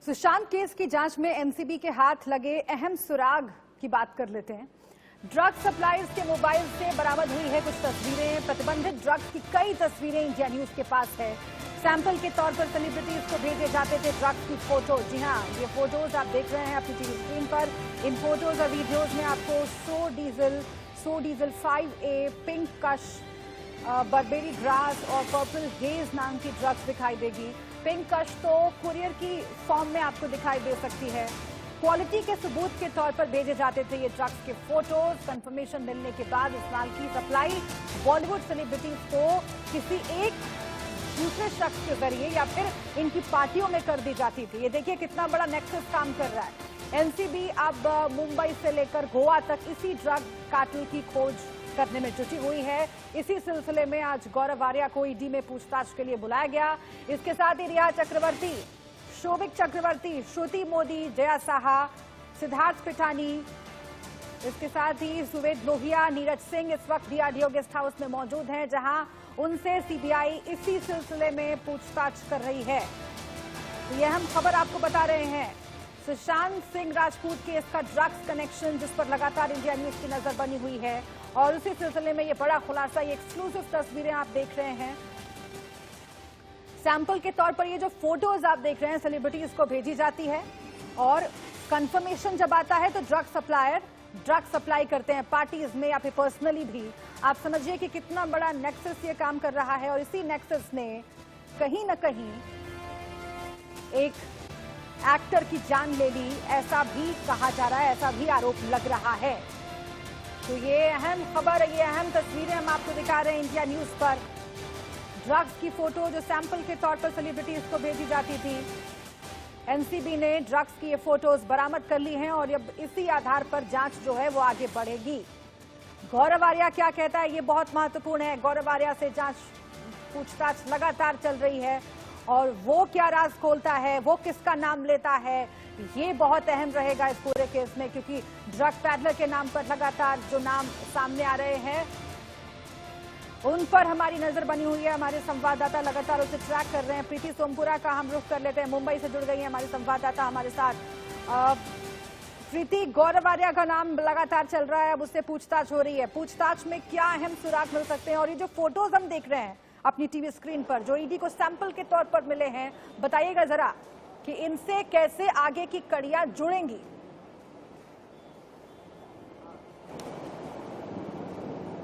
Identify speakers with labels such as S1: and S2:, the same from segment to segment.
S1: Sushant case की जांच में एनसीबी के हाथ लगे अहम सुराग की बात कर लेते हैं। ड्रग सप्लायर्स के मोबाइल से बरामद हुई है कुछ तस्वीरें। प्रतिबंधित ड्रग्स की कई तस्वीरें इंडिया न्यूज के पास है। सैंपल के तौर पर सेलिब्रिटीज को भेजे जाते थे ड्रग्स की फोटो। जी हां, ये फोटोज आप देख रहे हैं अपनी टीवी स्क्रीन पर। इन फोटोज और वीडियोज में आपको सो डीजल 5A, पिंक कश, बर्बेरी ग्रास और पर्पल हेज नाम की ड्रग्स दिखाई देगी। पिंक कश तो कुरियर की फॉर्म में आपको दिखाई दे सकती है। क्वालिटी के सबूत के तौर पर भेजे जाते थे ये ड्रग्स के फोटोज। कंफर्मेशन मिलने के बाद इस माल की सप्लाई बॉलीवुड सेलिब्रिटीज को किसी एक दूसरे शख्स के जरिए या फिर इनकी पार्टियों में कर दी जाती थी। ये देखिए कितना बड़ा नेक्सस काम कर रहा है। एनसीबी अब मुंबई से लेकर गोवा तक इसी ड्रग कार्टेल की खोज करने में जुटी हुई है। इसी सिलसिले में आज गौरव आर्या को ईडी में पूछताछ के लिए बुलाया गया। इसके साथ ही रिया चक्रवर्ती, शोभिक चक्रवर्ती, श्रुति मोदी, जया साहा, सिद्धार्थ पिठानी, इसके साथ ही सुवेद लोहिया, नीरज सिंह इस वक्त डीआरडीओ गेस्ट हाउस में मौजूद हैं, जहां उनसे सीबीआई इसी सिलसिले में पूछताछ कर रही है। तो यह हम खबर आपको बता रहे हैं। सुशांत सिंह राजपूत केस का ड्रग्स कनेक्शन जिस पर लगातार इंडिया न्यूज की नजर बनी हुई है और उसी सिलसिले में ये बड़ा खुलासा, ये एक्सक्लूसिव तस्वीरें आप देख रहे हैं। सैंपल के तौर पर ये जो फोटोज आप देख रहे हैं सेलिब्रिटीज को भेजी जाती है और कंफर्मेशन जब आता है तो ड्रग सप्लायर ड्रग सप्लाई करते हैं पार्टीज में या फिर पर्सनली भी। आप समझिए कि कितना बड़ा नेक्सस ये काम कर रहा है और इसी नेक्सस ने कहीं ना कहीं एक एक्टर की जान ले ली, ऐसा भी कहा जा रहा है, ऐसा भी आरोप लग रहा है। तो ये अहम खबर, ये अहम तस्वीरें हम आपको दिखा रहे हैं इंडिया न्यूज पर। ड्रग्स की फोटो जो सैंपल के तौर पर सेलिब्रिटीज को भेजी जाती थी, एनसीबी ने ड्रग्स की ये फोटोज बरामद कर ली हैं और अब इसी आधार पर जांच जो है वो आगे बढ़ेगी। गौरव आर्या क्या कहता है ये बहुत महत्वपूर्ण है। गौरव आर्या से जांच पूछताछ लगातार चल रही है और वो क्या राज खोलता है, वो किसका नाम लेता है, ये बहुत अहम रहेगा इस पूरे केस में, क्योंकि ड्रग पैडलर के नाम पर लगातार जो नाम सामने आ रहे हैं उन पर हमारी नजर बनी हुई है। हमारे संवाददाता लगातार उसे ट्रैक कर रहे हैं। प्रीति सोमपुरा का हम रुख कर लेते हैं, मुंबई से जुड़ गई है हमारी संवाददाता हमारे साथ। प्रीति, गौरव आर्या का नाम लगातार चल रहा है, अब उससे पूछताछ हो रही है। पूछताछ में क्या अहम सुराग मिल सकते हैं और ये जो फोटोज हम देख रहे हैं अपनी टीवी स्क्रीन पर जो ईडी को सैंपल के तौर पर मिले हैं, बताइएगा जरा कि इनसे कैसे आगे की कड़ियां जुड़ेंगी।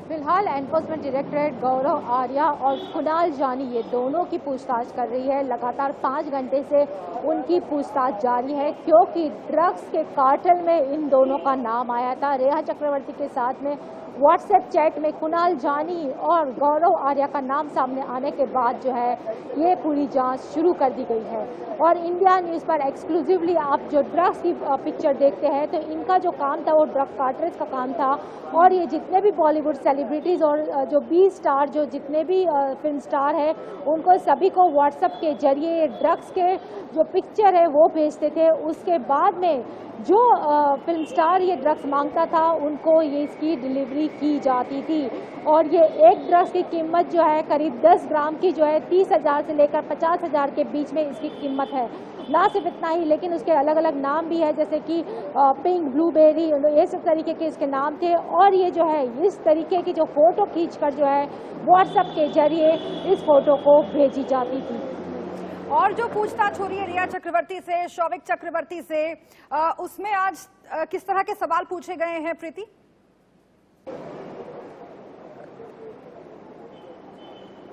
S2: फिलहाल एनफोर्समेंट डायरेक्टरेट गौरव आर्या और कुणाल जानी ये दोनों की पूछताछ कर रही है। लगातार 5 घंटे से उनकी पूछताछ जारी है क्योंकि ड्रग्स के कार्टेल में इन दोनों का नाम आया था। रिया चक्रवर्ती के साथ में व्हाट्सएप चैट में कुणाल जानी और गौरव आर्या का नाम सामने आने के बाद जो है ये पूरी जांच शुरू कर दी गई है। और इंडिया न्यूज़ पर एक्सक्लूसिवली आप जो ड्रग्स की पिक्चर देखते हैं तो इनका जो काम था वो ड्रग कार्टेल्स का काम था और ये जितने भी बॉलीवुड सेलिब्रिटीज़ और जो बी स्टार जो जितने भी फिल्म स्टार हैं उनको सभी को व्हाट्सएप के जरिए ड्रग्स के जो पिक्चर है वो भेजते थे। उसके बाद में जो फिल्म स्टार ये ड्रग्स मांगता था उनको ये इसकी डिलीवरी की जाती थी और ये एक ड्रग्स की कीमत जो है करीब 10 ग्राम की जो है 30,000 से लेकर 50,000 के बीच में इसकी कीमत है। ना सिर्फ इतना ही लेकिन उसके अलग अलग नाम भी है, जैसे कि पिंक, ब्लूबेरी, ये सब तरीके के इसके नाम थे। और ये जो है इस तरीके की जो फोटो खींचकर जो है व्हाट्सएप के जरिए इस फोटो को भेजी जाती थी।
S1: और जो पूछताछ हो रही है रिया चक्रवर्ती से, शोभिक चक्रवर्ती से, उसमें आज किस तरह के सवाल पूछे गए हैं प्रीति?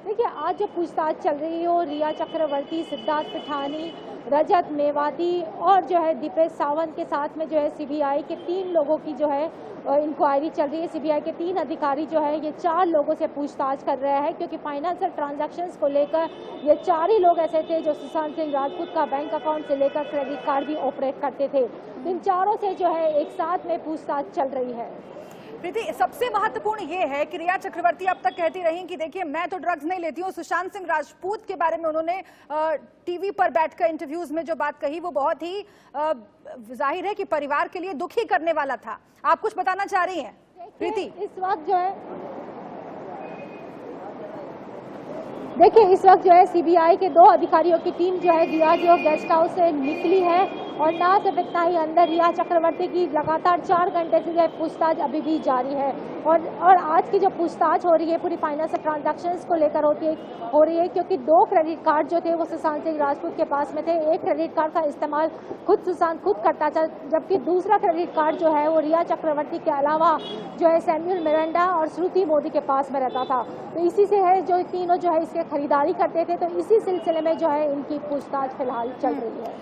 S2: देखिए, आज जो पूछताछ चल रही है वो रिया चक्रवर्ती, सिद्धार्थ पिठानी, रजत मेवाती और जो है दीपेश सावंत के साथ में जो है सीबीआई के 3 लोगों की जो है इंक्वायरी चल रही है। सीबीआई के 3 अधिकारी जो है ये 4 लोगों से पूछताछ कर रहे हैं क्योंकि फाइनेंशियल ट्रांजैक्शंस को लेकर ये 4 ही लोग ऐसे थे जो सुशांत सिंह राजपूत का बैंक अकाउंट से लेकर क्रेडिट कार्ड भी ऑपरेट करते थे। इन चारों से जो है एक साथ में पूछताछ चल रही है।
S1: प्रीति, सबसे महत्वपूर्ण ये है कि रिया चक्रवर्ती अब तक कहती रही कि देखिए मैं तो ड्रग्स नहीं लेती हूँ। सुशांत सिंह राजपूत के बारे में उन्होंने टीवी पर बैठकर इंटरव्यूज में जो बात कही वो बहुत ही जाहिर है कि परिवार के लिए दुखी करने वाला था। आप कुछ बताना चाह रही हैं प्रीति?
S2: इस वक्त जो है देखिए, इस वक्त जो है सीबीआई के 2 अधिकारियों की टीम जो है डीआरजीओ गेस्ट हाउस से निकली है और ना सिर्फ इतना ही, अंदर रिया चक्रवर्ती की लगातार 4 घंटे से जो है पूछताछ अभी भी जारी है और आज की जो पूछताछ हो रही है पूरी फाइनेंस ट्रांजैक्शंस को लेकर हो रही है क्योंकि 2 क्रेडिट कार्ड जो थे वो सुशांत सिंह राजपूत के पास में थे। एक क्रेडिट कार्ड का इस्तेमाल सुशांत खुद करता था, जबकि दूसरा क्रेडिट कार्ड जो है वो रिया चक्रवर्ती के अलावा जो है सैमुअल मिरांडा और श्रुति मोदी के पास में रहता था। तो इसी से है जो तीनों जो है इसके खरीदारी करते थे, तो इसी सिलसिले में जो है इनकी पूछताछ फिलहाल चल रही है।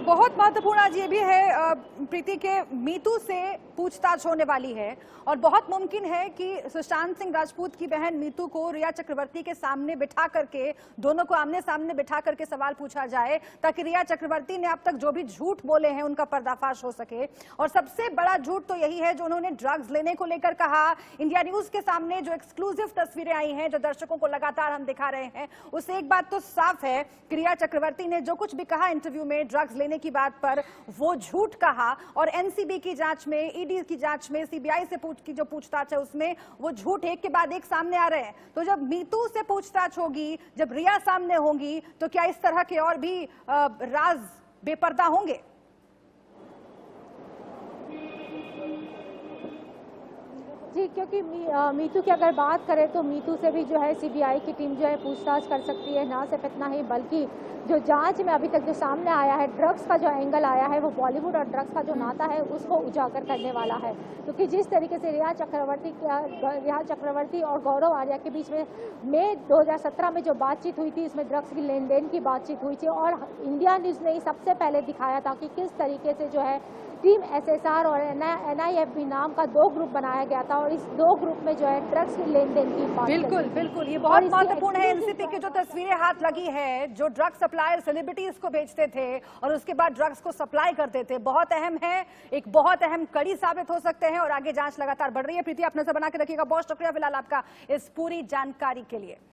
S1: बहुत महत्वपूर्ण आज ये भी है प्रीति के मीतू से पूछताछ होने वाली है और बहुत मुमकिन है कि सुशांत सिंह राजपूत की बहन मीतू को रिया चक्रवर्ती के सामने बिठा करके, दोनों को आमने सामने बिठा करके सवाल पूछा जाए ताकि रिया चक्रवर्ती ने अब तक जो भी झूठ बोले हैं उनका पर्दाफाश हो सके। और सबसे बड़ा झूठ तो यही है जो उन्होंने ड्रग्स लेने को लेकर कहा। इंडिया न्यूज के सामने जो एक्सक्लूसिव तस्वीरें आई हैं जो दर्शकों को लगातार हम दिखा रहे हैं, उससे एक बात तो साफ है कि रिया चक्रवर्ती ने जो कुछ भी कहा इंटरव्यू में ड्रग्स लेने की बात पर, वो झूठ कहा और एनसीबी की जांच में, ईडी की जांच में, सीबीआई से की जो पूछताछ है उसमें वो झूठ एक के बाद एक सामने आ रहे हैं। तो जब मीतू से पूछताछ होगी, जब रिया सामने होंगी, तो क्या इस तरह के और भी राज बेपर्दा होंगे?
S2: जी, क्योंकि मीतू की अगर बात करें तो मीतू से भी जो है सीबीआई की टीम जो है पूछताछ कर सकती है। ना सिर्फ इतना ही, बल्कि जो जांच में अभी तक जो सामने आया है, ड्रग्स का जो एंगल आया है वो बॉलीवुड और ड्रग्स का जो नाता है उसको उजागर करने वाला है। क्योंकि जिस तरीके से रिया चक्रवर्ती और गौरव आर्या के बीच में मई 2017 में जो बातचीत हुई थी, इसमें ड्रग्स की लेन देन की बातचीत हुई थी और इंडिया न्यूज़ ने सबसे पहले दिखाया था कि किस तरीके से जो है टीम एसएसआर और एनआईएफबी नाम का 2 ग्रुप बनाया गया था और इस 2 ग्रुप में जो है ड्रग्स की लेन देन की बात।
S1: बिल्कुल ये बहुत महत्वपूर्ण है। एनसीबी की जो तस्वीरें हाथ लगी है, जो ड्रग सप्लायर सेलिब्रिटीज को बेचते थे और उसके बाद ड्रग्स को सप्लाई करते थे, बहुत अहम है, एक बहुत अहम कड़ी साबित हो सकते हैं और आगे जांच लगातार बढ़ रही है। प्रीति, आप नजर बना के रखिएगा। बहुत शुक्रिया फिलहाल आपका इस पूरी जानकारी के लिए।